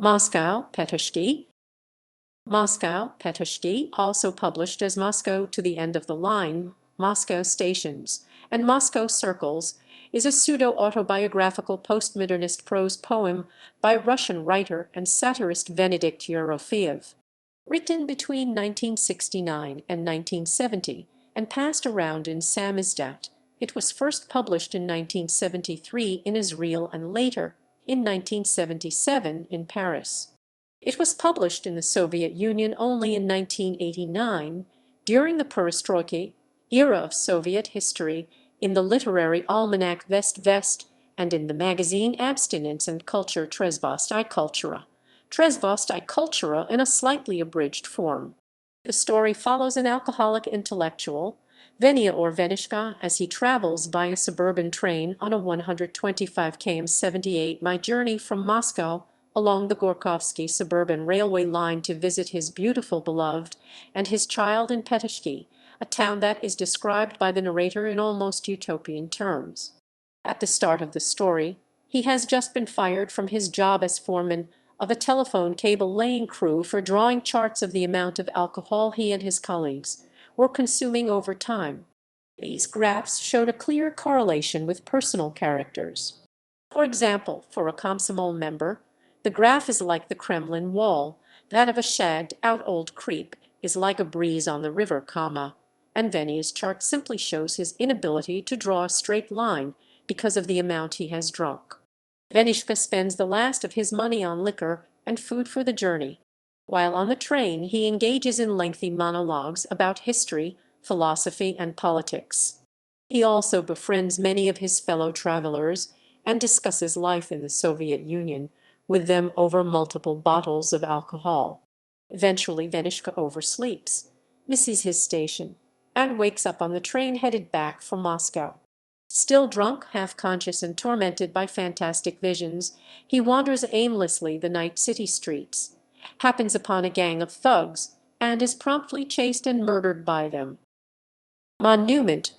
Moscow-Petushki. Moscow-Petushki, also published as Moscow to the End of the Line, Moscow Stations, and Moscow Circles, is a pseudo-autobiographical postmodernist prose poem by Russian writer and satirist Venedikt Yerofeyev. Written between 1969 and 1970 and passed around in samizdat, it was first published in 1973 in Israel and later, in 1977, in Paris. It was published in the Soviet Union only in 1989, during the perestroika era of Soviet history, in the literary almanac Vest, and in the magazine Abstinence and Culture Trezvost I Kultura. Trezvost I Kultura in a slightly abridged form. The story follows an alcoholic intellectual, Venya or Venichka, as he travels by a suburban train on a 125 km 78-mile journey from Moscow along the Gorkovsky suburban railway line to visit his beautiful beloved and his child in Petushki, a town that is described by the narrator in almost utopian terms. At the start of the story, he has just been fired from his job as foreman of a telephone cable-laying crew for drawing charts of the amount of alcohol he and his colleagues were consuming over time. These graphs showed a clear correlation with personal characters. For example, for a Komsomol member, the graph is like the Kremlin wall, that of a shagged-out old creep is like a breeze on the river, and Venya's chart simply shows his inability to draw a straight line because of the amount he has drunk. Venichka spends the last of his money on liquor and food for the journey. While on the train, he engages in lengthy monologues about history, philosophy, and politics. He also befriends many of his fellow travelers and discusses life in the Soviet Union with them over multiple bottles of alcohol. Eventually, Venichka oversleeps, misses his station, and wakes up on the train headed back for Moscow. Still drunk, half-conscious, and tormented by fantastic visions, he wanders aimlessly the night city streets, happens upon a gang of thugs, and is promptly chased and murdered by them. Monument.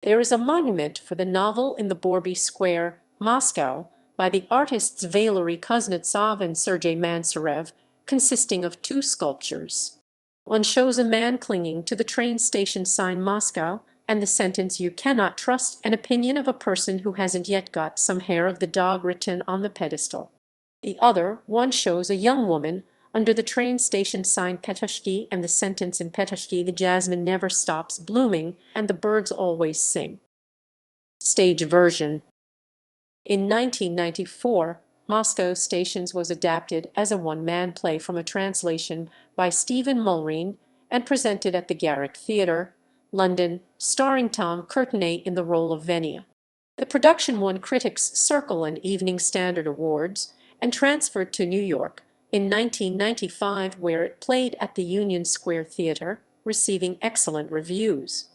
There is a monument for the novel in the Borby Square, Moscow, by the artists Valery Kuznetsov and Sergei Mansarev, consisting of two sculptures. One shows a man clinging to the train station sign Moscow, and the sentence "You cannot trust an opinion of a person who hasn't yet got some hair of the dog" written on the pedestal. The other one shows a young woman under the train station sign Petushki, and the sentence "In Petushki the jasmine never stops blooming and the birds always sing." Stage version. In 1994, Moscow Stations was adapted as a one-man play from a translation by Stephen Mulreen and presented at the Garrick Theatre, London, starring Tom Courtenay in the role of Venya. The production won Critics' Circle and Evening Standard Awards and transferred to New York in 1995, where it played at the Union Square Theatre, receiving excellent reviews.